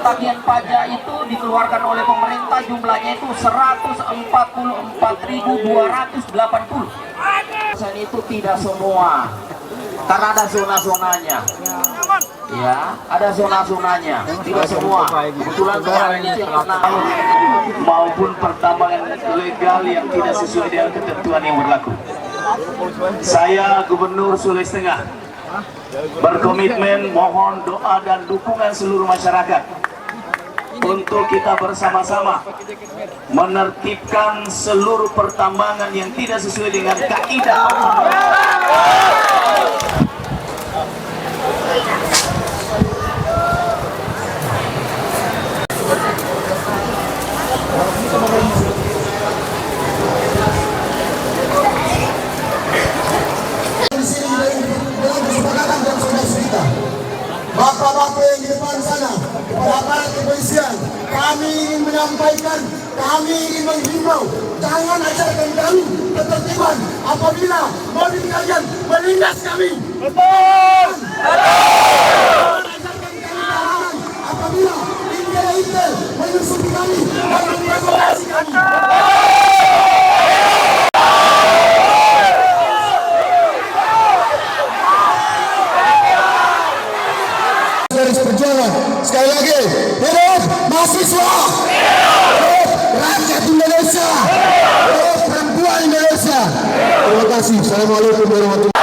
tagihan pajak itu dikeluarkan oleh pemerintah jumlahnya itu 144.280. Dan itu tidak semua, karena ada zona-zonanya. Ya, ada zona-zonanya, tidak semua. Kebetulan kemarin itu yang maupun pertambangan legal yang tidak sesuai dengan ketentuan yang berlaku. Saya Gubernur Sulawesi Tengah berkomitmen mohon doa dan dukungan seluruh masyarakat untuk kita bersama-sama menertibkan seluruh pertambangan yang tidak sesuai dengan kaidah. Bapak-bapak yang di depan sana, kepada aparat kepolisian, kami ingin menyampaikan, kami ingin menghimbau, jangan ajarkan kami ketertiban apabila mobil kalian melindas kami. Betul! Jangan ajarkan kami keamanan apabila intel-intel menyusupi kami dan mengintimidasi kami. Sekali lagi, hidup mahasiswa, hidup rakyat Indonesia, hidup perempuan Indonesia. Terima kasih. Assalamualaikum warahmatullahi wabarakatuh.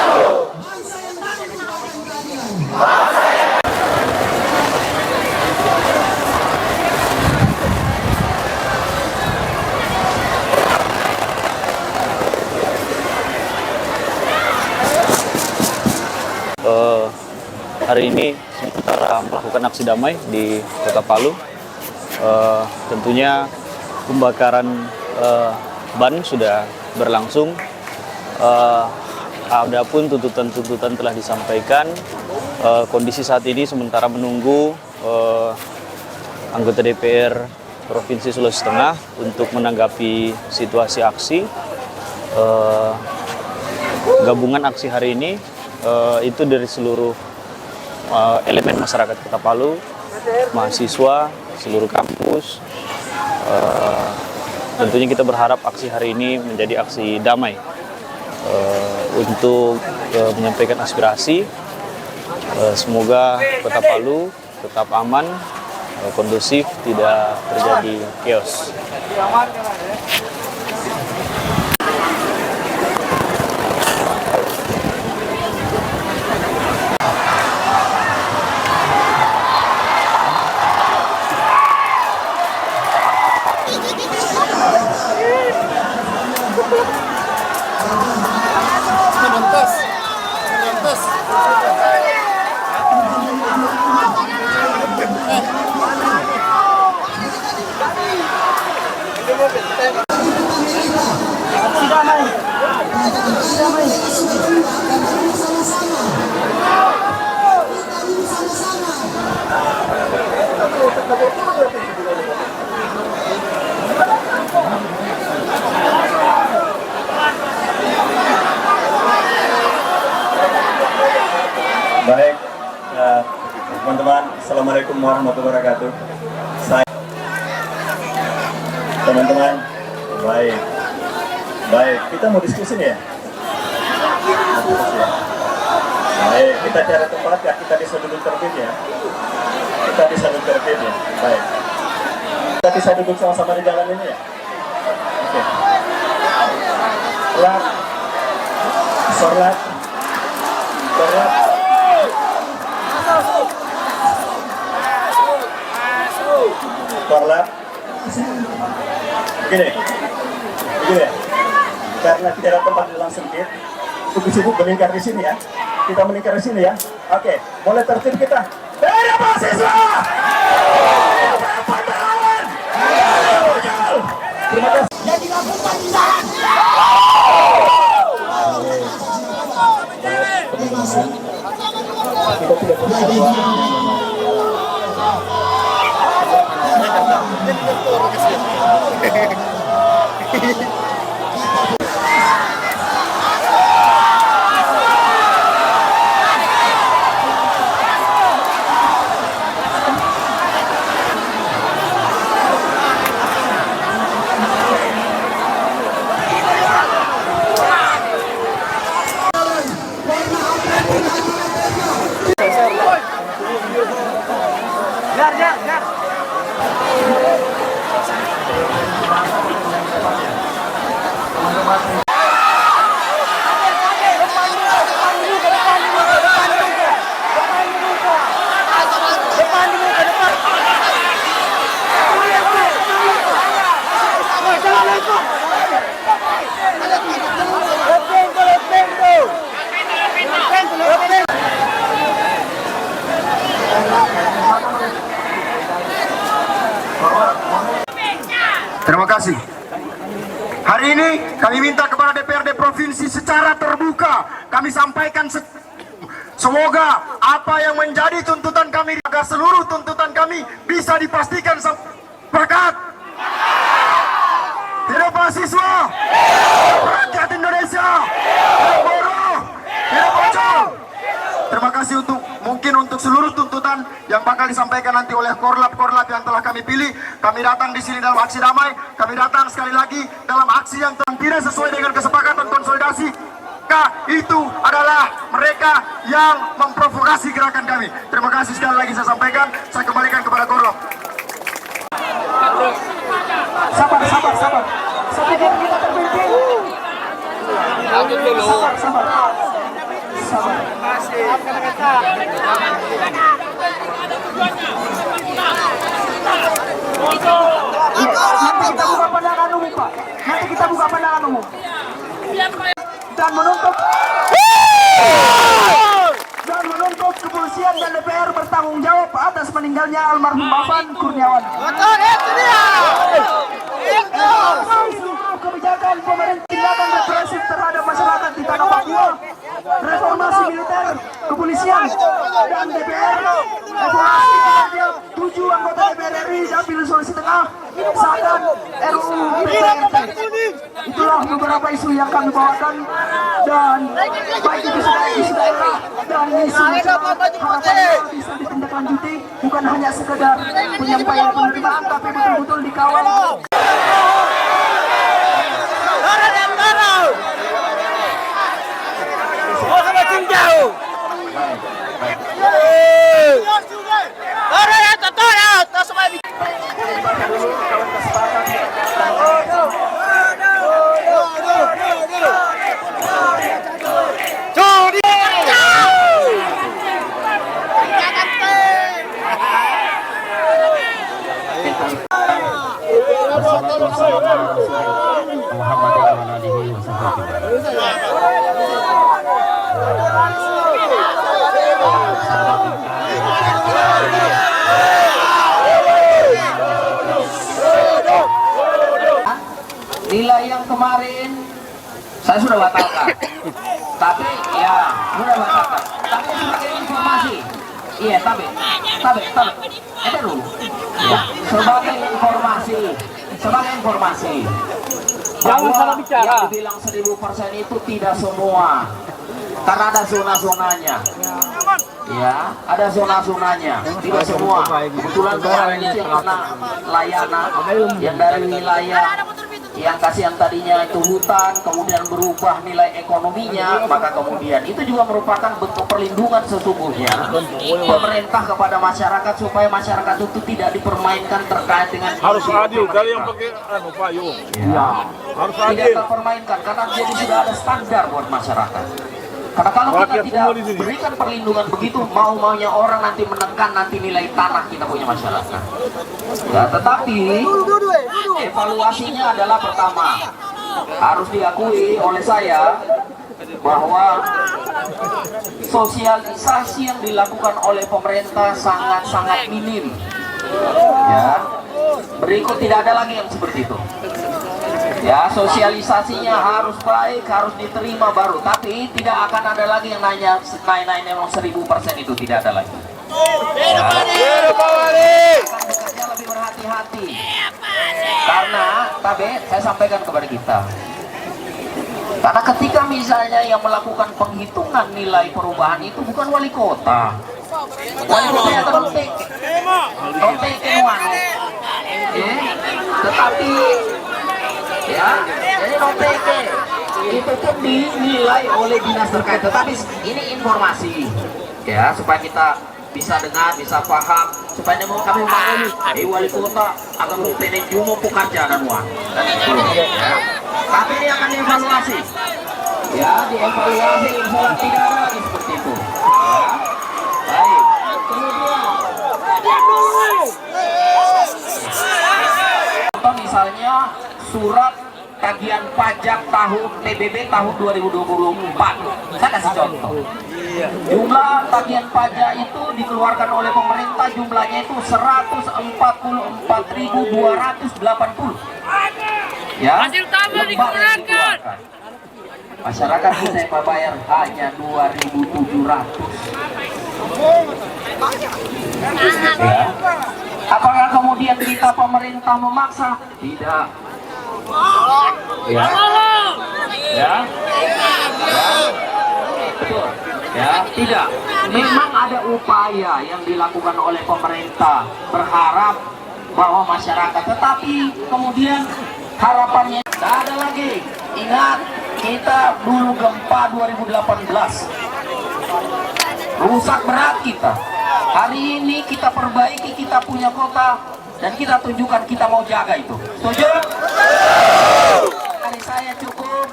Hari ini sementara melakukan aksi damai di Kota Palu. Tentunya pembakaran ban sudah berlangsung. Adapun tuntutan-tuntutan telah disampaikan. Kondisi saat ini sementara menunggu anggota DPR Provinsi Sulawesi Tengah untuk menanggapi situasi aksi. Gabungan aksi hari ini itu dari seluruh elemen masyarakat Kota Palu, mahasiswa, seluruh kampus. Tentunya kita berharap aksi hari ini menjadi aksi damai untuk menyampaikan aspirasi. Semoga Kota Palu tetap aman, kondusif, tidak terjadi chaos. Baik, teman-teman, assalamualaikum warahmatullahi wabarakatuh. Teman-teman, baik, kita mau diskusi nih ya. Baik, kita cari tempat ya, kita bisa duduk tertib ya. Baik, kita bisa duduk sama-sama di jalan ini ya. Oke. Sholat. Korlap. Begini, karena tidak ada tempat dalam sempit, sibuk melingkar di sini ya. Kita melingkar di sini ya. Oke, mulai tertib kita. Dari mahasiswa. Terima kasih. Yang dilakukan di sana. Kita tidak Terima kasih. Hari ini kami minta kepada DPRD Provinsi secara terbuka kami sampaikan semoga apa yang menjadi tuntutan kami agar seluruh tuntutan kami bisa dipastikan sepakat. Tidak mahasiswa, rakyat Indonesia, tidak buruh, tidak bocor. Terima kasih untuk seluruh tuntutan yang bakal disampaikan nanti oleh korlap yang telah kami pilih. Kami datang di sini dalam aksi damai. Kami datang sekali lagi dalam aksi yang tidak sesuai dengan kesepakatan konsolidasi. Itu adalah mereka yang memprovokasi gerakan kami. Terima kasih sekali lagi saya sampaikan. Saya kembalikan kepada korlap. Sabar. Sampai kita terpimpin. Sabar. Nanti kita buka pandangan umum, Pak. Nanti kita buka pandangan umum. Dan menuntut kepolisian dan DPR bertanggung jawab atas meninggalnya almarhum Bafan Kurniawan. Kebijakan pemerintah tindakan represif terhadap masyarakat di tanah Papua, reformasi militer, kepolisian, dan DPR, evaluasi kinerja 7 anggota DPR RI Dapil Sulawesi Tengah, sahkan RUU PDRT. Itulah beberapa isu yang kami bawakan, dan baik itu sebagai isu daerah dan isu nasional, harapannya bisa ditindaklanjuti, bukan hanya sekedar penyampaian penerimaan, tapi betul-betul dikawal. Nilai yang kemarin saya sudah batalkan, tapi ya sudah batalkan. Tapi sebagai informasi, iya tapi dulu, ya, sebagai informasi bahwa yang dibilang 1000% itu tidak semua, karena ada zona-zonanya. Ya, ada zona-zonanya, tidak semua. Kebetulan kemarin itu yang kena layanan, yang dari wilayah yang kasihan tadinya itu hutan, kemudian berubah nilai ekonominya, maka kemudian itu juga merupakan bentuk perlindungan sesungguhnya pemerintah kepada masyarakat supaya masyarakat itu tidak dipermainkan terkait dengan harus adil dari yang pakai payung. Ya, harus tidak adil. terpermainkan karena jadi sudah ada standar buat masyarakat. Karena kalau kita tidak berikan perlindungan begitu, mau-maunya orang nanti menekan nanti nilai tanah kita punya masyarakat. Ya, tetapi evaluasinya adalah pertama, harus diakui oleh saya bahwa sosialisasi yang dilakukan oleh pemerintah sangat-sangat minim. Ya, berikut tidak ada lagi yang seperti itu. Ya, sosialisasinya harus baik, harus diterima baru. Tapi tidak akan ada lagi yang nanya memang 1000% itu tidak ada lagi. Ya, akan bekerja lebih berhati-hati. Karena, tapi saya sampaikan kepada kita. Karena ketika misalnya yang melakukan penghitungan nilai perubahan itu bukan wali kota. Wali kota yang tetapi ya, jadi non-PK itu pun dinilai oleh dinas terkait. Tetapi ini informasi ya, supaya kita bisa dengar, bisa paham, supaya mau kami memahami wali kota agar mungkin cuma pekerja dan uang. Ya. Tapi ini akan dievaluasi. Ya, dievaluasi, insya Allah tidak ada lagi seperti itu. Ya. Baik. Kemudian, contoh misalnya surat tagihan pajak tahun PBB tahun 2024. Saya kasih contoh. Jumlah tagihan pajak itu dikeluarkan oleh pemerintah, jumlahnya itu 144.280. Ya, dikeluarkan. Masyarakat kita yang bayar hanya 2.700. Ya. Apakah kemudian kita pemerintah memaksa? Tidak. Ya. Ya. Betul. Ya, tidak. Memang ada upaya yang dilakukan oleh pemerintah berharap bahwa masyarakat, tetapi kemudian harapannya tidak ada lagi. Ingat, kita dulu gempa 2018. Rusak berat kita. Hari ini kita perbaiki, kita punya kota dan kita tunjukkan kita mau jaga itu. Setuju? Dari saya cukup.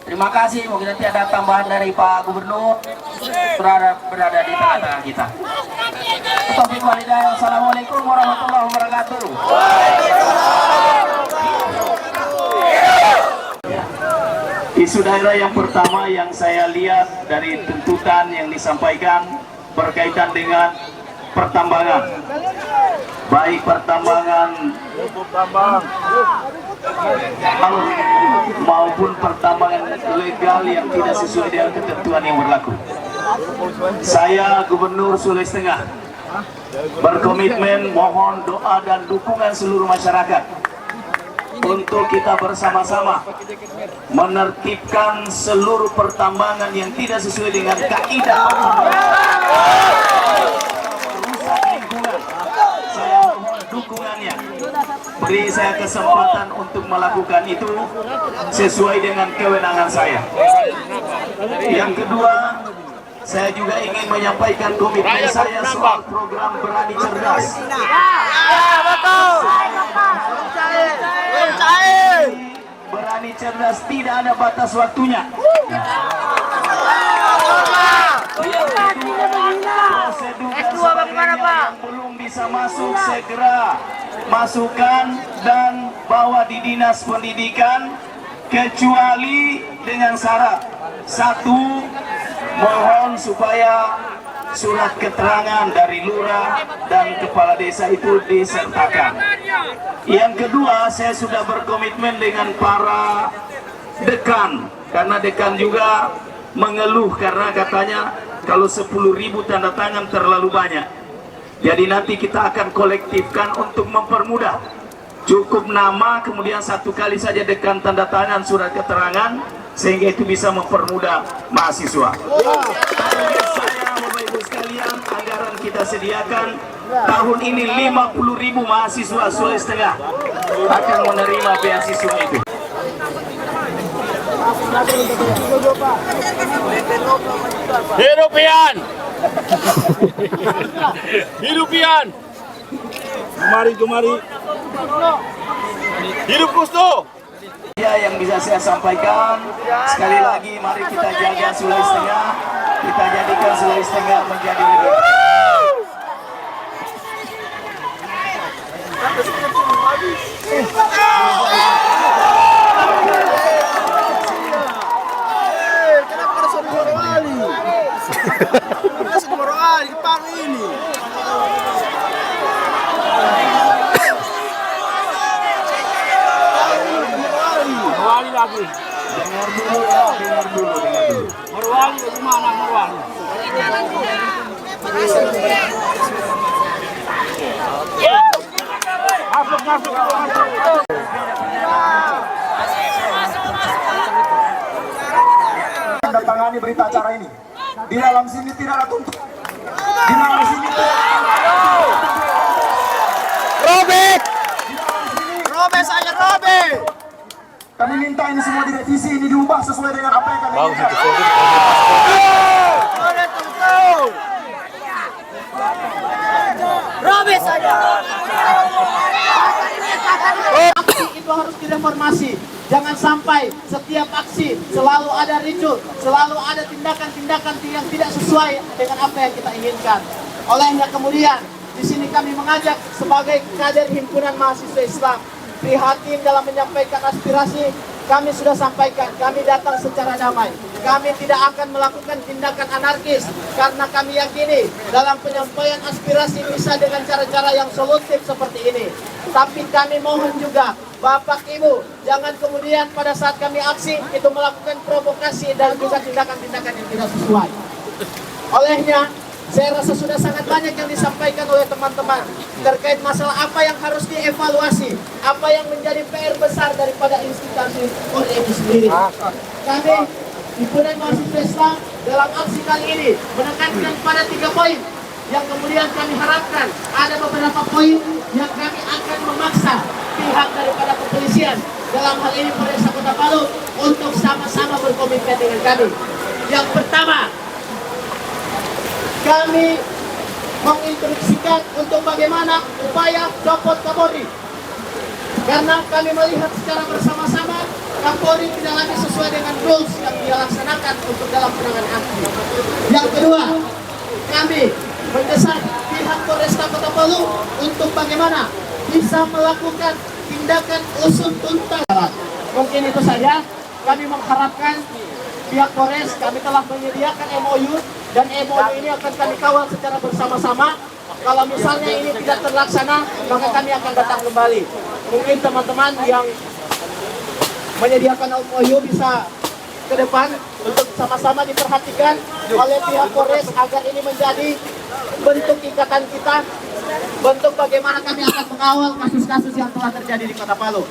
Terima kasih. Mungkin nanti ada tambahan dari Pak Gubernur berada di tengah-tengah kita. Taufiq walhidayah. Assalamualaikum warahmatullahi wabarakatuh. Isu daerah yang pertama yang saya lihat dari tuntutan yang disampaikan berkaitan dengan pertambangan, baik pertambangan maupun pertambangan legal yang tidak sesuai dengan ketentuan yang berlaku. Saya Gubernur Sulawesi Tengah berkomitmen mohon doa dan dukungan seluruh masyarakat untuk kita bersama-sama menertibkan seluruh pertambangan yang tidak sesuai dengan kaidah merusak lingkungan. Saya mohon dukungannya. Beri saya kesempatan untuk melakukan itu sesuai dengan kewenangan saya. Yang kedua, saya juga ingin menyampaikan komitmen saya soal program Berani Cerdas. Berani Cerdas tidak ada batas waktunya. Prosedur dan sebagainya yang belum bisa masuk segera masukkan dan bawa di dinas pendidikan, kecuali dengan syarat satu, mohon supaya surat keterangan dari lurah dan kepala desa itu disertakan. Yang kedua, saya sudah berkomitmen dengan para dekan, karena dekan juga mengeluh karena katanya kalau 10.000 tanda tangan terlalu banyak. Jadi nanti kita akan kolektifkan untuk mempermudah. Cukup nama, kemudian satu kali saja dekan tanda tangan surat keterangan, sehingga itu bisa mempermudah mahasiswa. Saya, Bapak Ibu sekalian, anggaran kita sediakan tahun ini 50.000 mahasiswa Sulawesi Tengah akan menerima beasiswa itu. Hidupian! Hidupian! Kemari. Hidup Gusto! Ya, yang bisa saya sampaikan sekali lagi, mari kita jaga Sulawesi Tengah, kita jadikan Sulawesi Tengah menjadi lebih baik. Dengar dulu ya, dengar dulu. Marwali bagaimana Marwali? Masuk. Tangani berita acara ini. Di dalam sini tidak ada tuntut. Di dalam sini Robek saya Robek. Kami minta ini semua direvisi, ini diubah sesuai dengan apa yang kami inginkan. Robes saja. Aksi itu harus direformasi. Jangan sampai setiap aksi selalu ada ricu, selalu ada tindakan-tindakan yang tidak sesuai dengan apa yang kita inginkan. Olehnya kemudian di sini kami mengajak sebagai kader himpunan mahasiswa Islam prihatin dalam menyampaikan aspirasi. Kami sudah sampaikan, kami datang secara damai. Kami tidak akan melakukan tindakan anarkis karena kami yakini dalam penyampaian aspirasi bisa dengan cara-cara yang solutif seperti ini. Tapi kami mohon juga Bapak Ibu, jangan kemudian pada saat kami aksi itu melakukan provokasi dan juga tindakan-tindakan yang tidak sesuai. Olehnya, saya rasa sudah sangat banyak yang disampaikan oleh teman-teman terkait masalah apa yang harus dievaluasi, apa yang menjadi PR besar daripada institusi Polri itu sendiri. Kami himpunan mahasiswa Islam dalam aksi kali ini menekankan pada 3 poin yang kemudian kami harapkan ada beberapa poin yang kami akan memaksa pihak daripada kepolisian dalam hal ini Polres Kota Palu untuk sama-sama berkomitmen dengan kami. Yang pertama, kami menginstruksikan untuk bagaimana upaya copot Kapolri. Karena kami melihat secara bersama-sama Kapolri tidak lagi sesuai dengan rules yang dia laksanakan untuk dalam penanganan aksi. Yang kedua, kami mendesak pihak Polresta Kota Palu untuk bagaimana bisa melakukan tindakan usut tuntas. Mungkin itu saja. Kami mengharapkan pihak Polres, kami telah menyediakan MOU dan MOU ini akan kami kawal secara bersama-sama. Kalau misalnya ini tidak terlaksana, maka kami akan datang kembali. Mungkin teman-teman yang menyediakan MOU bisa ke depan untuk sama-sama diperhatikan oleh pihak Polres agar ini menjadi bentuk ikatan kita, bentuk bagaimana kami akan mengawal kasus-kasus yang telah terjadi di Kota Palu.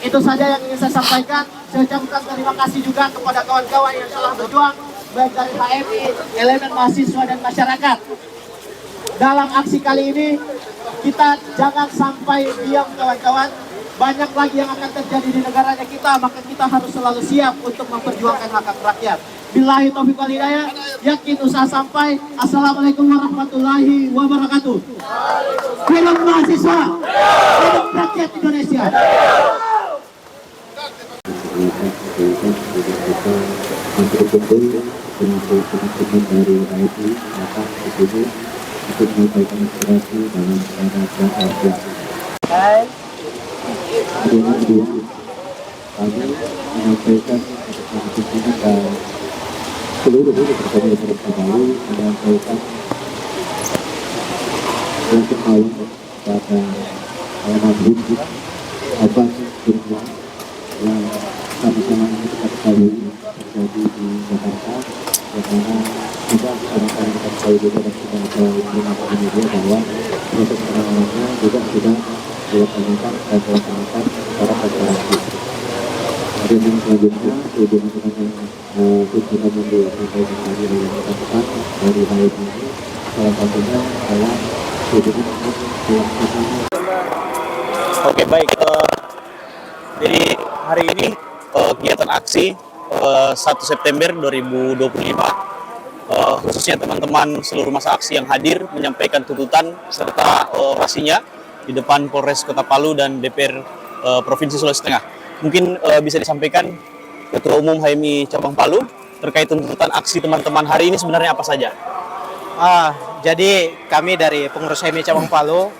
Itu saja yang ingin saya sampaikan. Saya ucapkan terima kasih juga kepada kawan-kawan yang telah berjuang, baik dari HMI, elemen mahasiswa dan masyarakat. Dalam aksi kali ini, kita jangan sampai diam kawan-kawan. Banyak lagi yang akan terjadi di negaranya kita, maka kita harus selalu siap untuk memperjuangkan hak-hak rakyat. Billahi taufiq wal hidayah, yakin usaha sampai. Assalamualaikum warahmatullahi wabarakatuh. Hidup mahasiswa, hidup rakyat Indonesia. Untuk kumpul dengan teman-teman dari HMI datang ke sini untuk menyampaikan aspirasi dalam rangka aksi. Dengan kedua, kami menyampaikan pimpinan dan seluruh personil Polres Palu menyampaikan untuk awal pada almarhum Abbas Kurnia yang sama-sama kita ketahui terjadi di Jakarta, karena juga orang-orang kita ketahui juga dan kita mengatakan di media bahwa proses penanganannya juga sudah dilaksanakan dan dilaksanakan secara kooperatif. Kemudian yang selanjutnya, ibu masing-masing pimpinan yang disampaikan tadi oleh rekan-rekan dari HMI ini, salah satunya adalah hubungan dengan pelaksanaan. Oke, baik. Jadi hari ini kegiatan aksi 1 September 2025, khususnya teman-teman seluruh masa aksi yang hadir menyampaikan tuntutan serta orasinya di depan Polres Kota Palu dan DPR Provinsi Sulawesi Tengah. Mungkin bisa disampaikan Ketua Umum HMI Cabang Palu terkait tuntutan aksi teman-teman hari ini sebenarnya apa saja? Jadi kami dari pengurus HMI Cabang Palu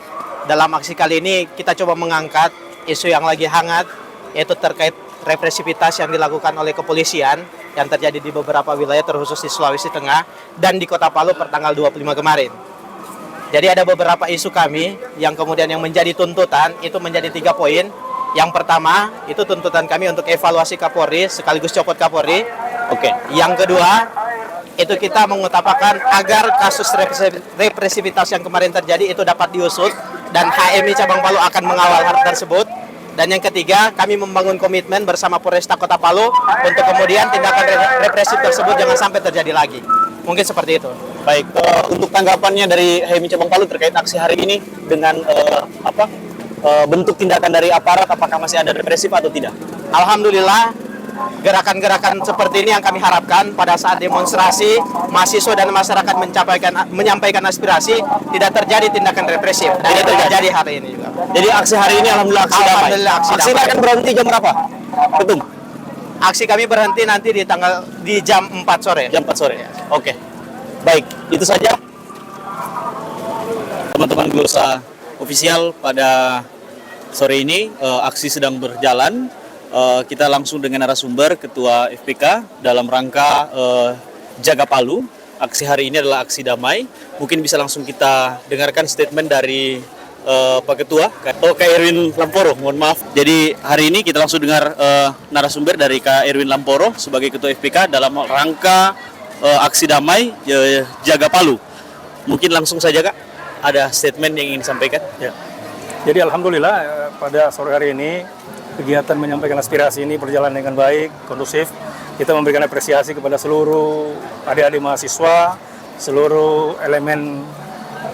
dalam aksi kali ini kita coba mengangkat isu yang lagi hangat, yaitu terkait represivitas yang dilakukan oleh kepolisian yang terjadi di beberapa wilayah terkhusus di Sulawesi Tengah dan di Kota Palu pertanggal 25 kemarin. Jadi ada beberapa isu kami yang kemudian yang menjadi tuntutan itu menjadi 3 poin. Yang pertama itu tuntutan kami untuk evaluasi Kapolri sekaligus copot Kapolri. Oke. Yang kedua itu kita mengutamakan agar kasus represivitas yang kemarin terjadi itu dapat diusut dan HMI Cabang Palu akan mengawal hal tersebut. Dan yang ketiga, kami membangun komitmen bersama Polresta Kota Palu untuk kemudian tindakan represif tersebut jangan sampai terjadi lagi. Mungkin seperti itu. Baik, untuk tanggapannya dari HMI Cabang Palu terkait aksi hari ini dengan bentuk tindakan dari aparat, apakah masih ada represif atau tidak? Alhamdulillah, gerakan-gerakan seperti ini yang kami harapkan pada saat demonstrasi mahasiswa dan masyarakat menyampaikan aspirasi, tidak terjadi tindakan represif. Dan itu terjadi hari ini juga. Jadi aksi hari ini alhamdulillah aksi damai. Alhamdulillah aksi Aksi ini damai. akan berhenti jam berapa? Ketum? Aksi kami berhenti nanti di jam 4 sore. Jam 4 sore. Oke. Baik, itu saja teman-teman Glosa official pada sore ini. Aksi sedang berjalan. Kita langsung dengan narasumber Ketua FPK dalam rangka Jaga Palu. Aksi hari ini adalah aksi damai. Mungkin bisa langsung kita dengarkan statement dari Pak Ketua, Kak Erwin Lamporo, mohon maaf. Jadi hari ini kita langsung dengar narasumber dari Kak Erwin Lamporo sebagai Ketua FPK dalam rangka aksi damai Jaga Palu. Mungkin langsung saja Kak, ada statement yang ingin disampaikan? Ya. Jadi alhamdulillah pada sore hari ini kegiatan menyampaikan aspirasi ini berjalan dengan baik, kondusif. Kita memberikan apresiasi kepada seluruh adik-adik mahasiswa, seluruh elemen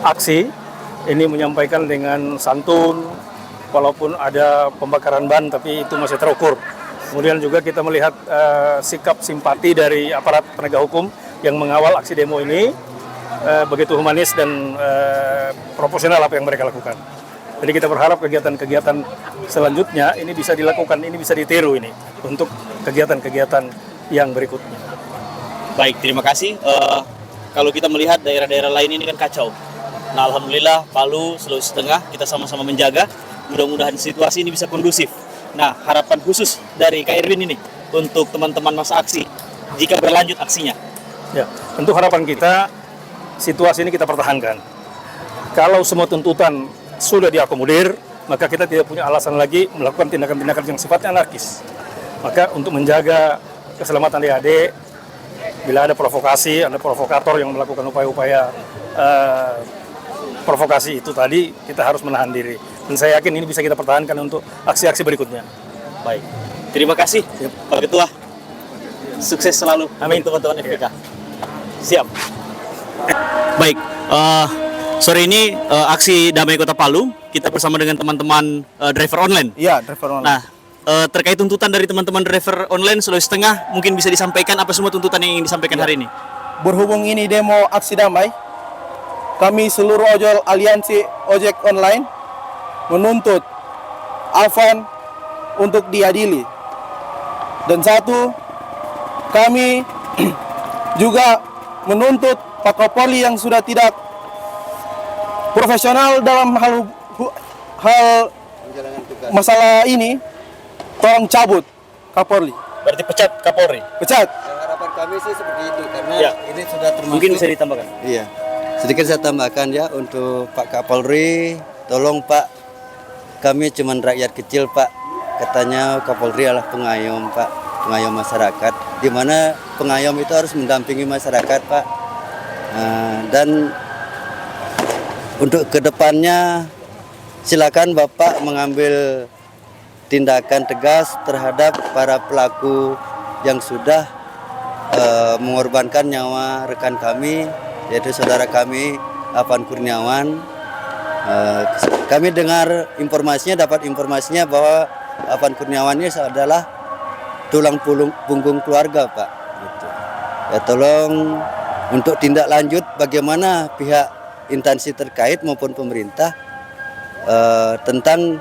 aksi. Ini menyampaikan dengan santun, walaupun ada pembakaran ban, tapi itu masih terukur. Kemudian juga kita melihat sikap simpati dari aparat penegak hukum yang mengawal aksi demo ini, begitu humanis dan proporsional apa yang mereka lakukan. Jadi kita berharap kegiatan-kegiatan selanjutnya ini bisa dilakukan, ini bisa ditiru ini untuk kegiatan-kegiatan yang berikutnya. Baik, terima kasih. Kalau kita melihat daerah-daerah lain ini kan kacau. Nah, alhamdulillah Palu, Sulawesi Tengah kita sama-sama menjaga. Mudah-mudahan situasi ini bisa kondusif. Nah, harapan khusus dari Kak Erwin ini untuk teman-teman masa aksi jika berlanjut aksinya. Ya, tentu harapan kita situasi ini kita pertahankan. Kalau semua tuntutan sudah diakomodir, maka kita tidak punya alasan lagi melakukan tindakan-tindakan yang sifatnya anarkis. Maka untuk menjaga keselamatan adik-adik, bila ada provokasi, ada provokator yang melakukan upaya-upaya provokasi itu tadi, kita harus menahan diri. Dan saya yakin ini bisa kita pertahankan untuk aksi-aksi berikutnya. Baik, terima kasih Pak Ketua. Sukses selalu. Amin. Teman-teman FPK. Siap. Baik, sore ini aksi Damai Kota Palu, kita bersama dengan teman-teman driver online. Iya, driver online. Nah, terkait tuntutan dari teman-teman driver online Sulawesi Tengah, mungkin bisa disampaikan apa semua tuntutan yang ingin disampaikan hari ini? Berhubung ini demo aksi damai, kami seluruh ojol aliansi ojek online menuntut Alvan untuk diadili. Dan satu, kami juga menuntut Pak Kapolri yang sudah tidak profesional dalam hal masalah ini, tolong cabut Kapolri. Berarti pecat Kapolri? Pecat. Harapan kami sih seperti itu karena Ya. ini sudah termasuk. Mungkin bisa ditambahkan? Iya. Sedikit saya tambahkan ya untuk Pak Kapolri, tolong Pak, kami cuman rakyat kecil Pak. Katanya Kapolri adalah pengayom Pak, pengayom masyarakat. Di mana pengayom itu harus mendampingi masyarakat Pak. Dan untuk kedepannya silakan Bapak mengambil tindakan tegas terhadap para pelaku yang sudah mengorbankan nyawa rekan kami, yaitu saudara kami Alvan Kurniawan. Kami dengar informasinya, dapat informasinya bahwa Alvan Kurniawan ini adalah tulang punggung keluarga Pak. Gitu. Ya tolong untuk tindak lanjut bagaimana pihak instansi terkait maupun pemerintah tentang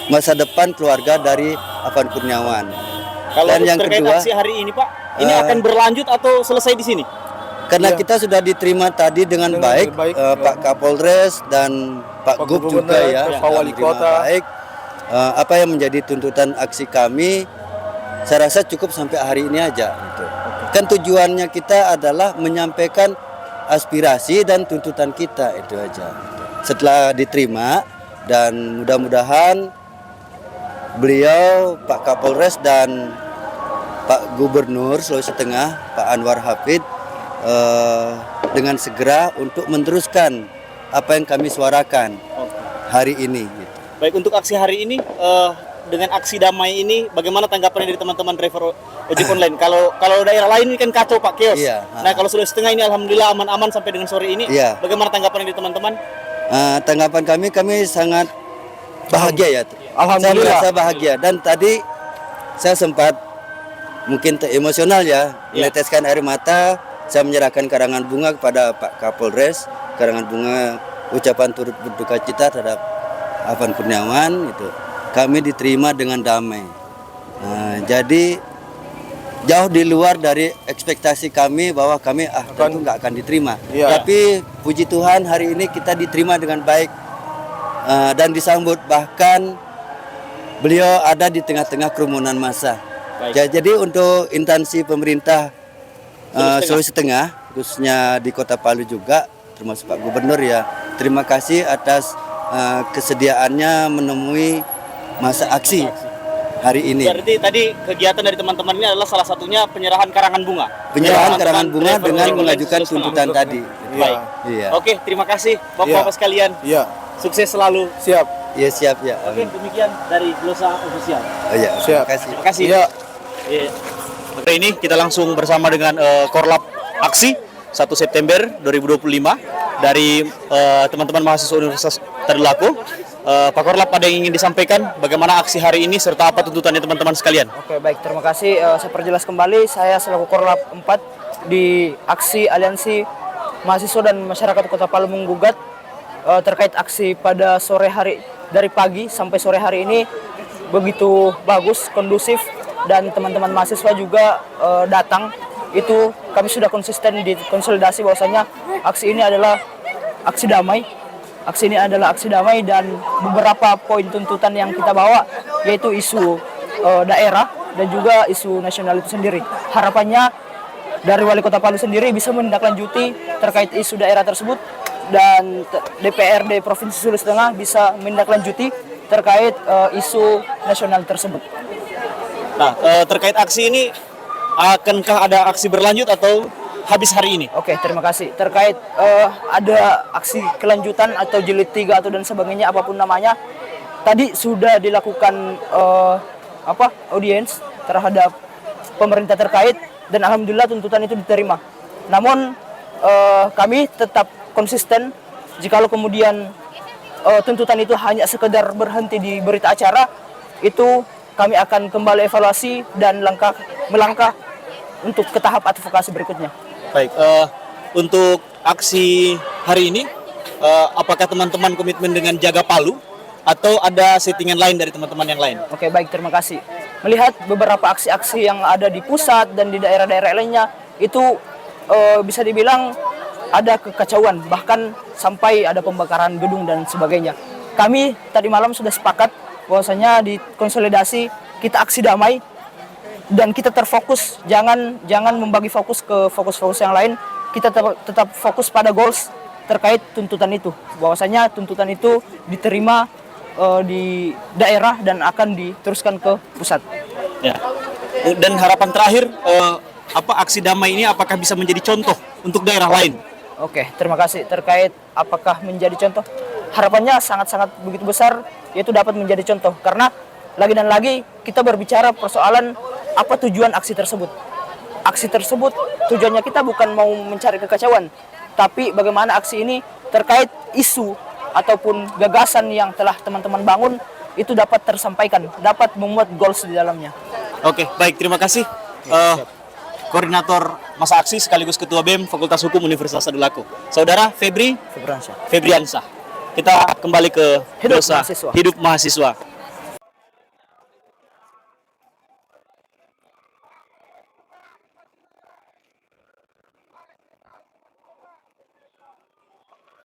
masa depan keluarga dari Alvan Kurniawan. Kalau Dan yang terkait kedua, aksi hari ini Pak, ini akan berlanjut atau selesai di sini? karena kita sudah diterima tadi dengan baik, Pak Kapolres dan Pak Gub juga ya, Pak Wali menerima Kota. baik. Apa yang menjadi tuntutan aksi kami, saya rasa cukup sampai hari ini aja. Gitu. Kan tujuannya kita adalah menyampaikan aspirasi dan tuntutan kita, itu aja. Setelah diterima dan mudah-mudahan beliau, Pak Kapolres dan Pak Gubernur Sulawesi Tengah, Pak Anwar Hafid, dengan segera untuk meneruskan apa yang kami suarakan hari ini. Gitu. Baik, untuk aksi hari ini, dengan aksi damai ini, bagaimana tanggapannya dari teman-teman driver ojek online? Kalau daerah lain ini kan kacau Pak, chaos. Iya, Nah, kalau Sulawesi Tengah ini alhamdulillah aman-aman sampai dengan sore ini. Iya. Bagaimana tanggapannya dari teman-teman? Tanggapan kami sangat bahagia ya. Alhamdulillah. Saya merasa bahagia dan tadi saya sempat mungkin emosional ya, meneteskan air mata. Saya menyerahkan karangan bunga kepada Pak Kapolres, karangan bunga ucapan turut berduka cita terhadap Afan Kurniawan itu. Kami diterima dengan damai. Nah, jadi jauh di luar dari ekspektasi kami bahwa kami tentu nggak akan diterima. Tapi puji Tuhan hari ini kita diterima dengan baik dan disambut, bahkan beliau ada di tengah-tengah kerumunan massa. Jadi untuk instansi pemerintah Sulawesi Tengah, khususnya di Kota Palu juga, termasuk Pak Gubernur ya, terima kasih atas kesediaannya menemui masa aksi hari ini. Berarti tadi kegiatan dari teman-teman ini adalah salah satunya penyerahan karangan bunga. Penyerahan karangan bunga dengan mengajukan tuntutan tadi. Baik. Iya. Oke, terima kasih Bapak-bapak sekalian. Iya. Sukses selalu. Siap. Iya siap ya. Oke, demikian dari Glosa Official. Iya. Siap. Terima kasih. Iya. Iya. Oke, ini kita langsung bersama dengan Korlap Aksi 1 September 2025 dari teman-teman mahasiswa Universitas Tadulako. Pak Korlap, ada yang ingin disampaikan bagaimana aksi hari ini serta apa tuntutannya teman-teman sekalian? Oke, baik, terima kasih. Saya perjelas kembali, saya selaku Korlap 4 di aksi Aliansi Mahasiswa dan Masyarakat Kota Palu menggugat terkait aksi pada sore hari, dari pagi sampai sore hari ini begitu bagus, kondusif, dan teman-teman mahasiswa juga datang. Itu kami sudah konsisten di konsolidasi bahwasanya aksi ini adalah aksi damai. Aksi ini adalah aksi damai dan beberapa poin tuntutan yang kita bawa yaitu isu daerah dan juga isu nasional itu sendiri. Harapannya dari Wali Kota Palu sendiri bisa menindaklanjuti terkait isu daerah tersebut dan DPRD Provinsi Sulawesi Tengah bisa menindaklanjuti terkait isu nasional tersebut. Nah, terkait aksi ini, akankah ada aksi berlanjut atau habis hari ini? Oke, terima kasih. Terkait ada aksi kelanjutan atau jilid 3 atau dan sebagainya, apapun namanya, tadi sudah dilakukan audiens terhadap pemerintah terkait dan alhamdulillah tuntutan itu diterima. Namun kami tetap konsisten jikalau kemudian tuntutan itu hanya sekedar berhenti di berita acara, itu kami akan kembali evaluasi dan melangkah untuk ke tahap advokasi berikutnya. Baik, untuk aksi hari ini, apakah teman-teman komitmen dengan jaga Palu atau ada settingan lain dari teman-teman yang lain? Oke, baik, terima kasih. Melihat beberapa aksi-aksi yang ada di pusat dan di daerah-daerah lainnya, itu bisa dibilang ada kekacauan, bahkan sampai ada pembakaran gedung dan sebagainya. Kami tadi malam sudah sepakat bahwasanya di konsolidasi kita aksi damai dan kita terfokus, jangan membagi fokus ke fokus-fokus yang lain. Kita tetap fokus pada goals terkait tuntutan itu, bahwasanya tuntutan itu diterima di daerah dan akan diteruskan ke pusat. Ya. Dan harapan terakhir, aksi damai ini apakah bisa menjadi contoh untuk daerah lain? Oke, terima kasih. Terkait apakah menjadi contoh, harapannya sangat-sangat begitu besar, yaitu dapat menjadi contoh. Karena lagi dan lagi kita berbicara persoalan apa tujuan aksi tersebut. Aksi tersebut tujuannya kita bukan mau mencari kekacauan, tapi bagaimana aksi ini terkait isu ataupun gagasan yang telah teman-teman bangun itu dapat tersampaikan, dapat memuat goals di dalamnya. Oke, baik, terima kasih. Koordinator masa aksi sekaligus Ketua BEM Fakultas Hukum Universitas Tadulako, Saudara Febriansyah. Kita kembali ke Hidup mahasiswa. Hidup mahasiswa.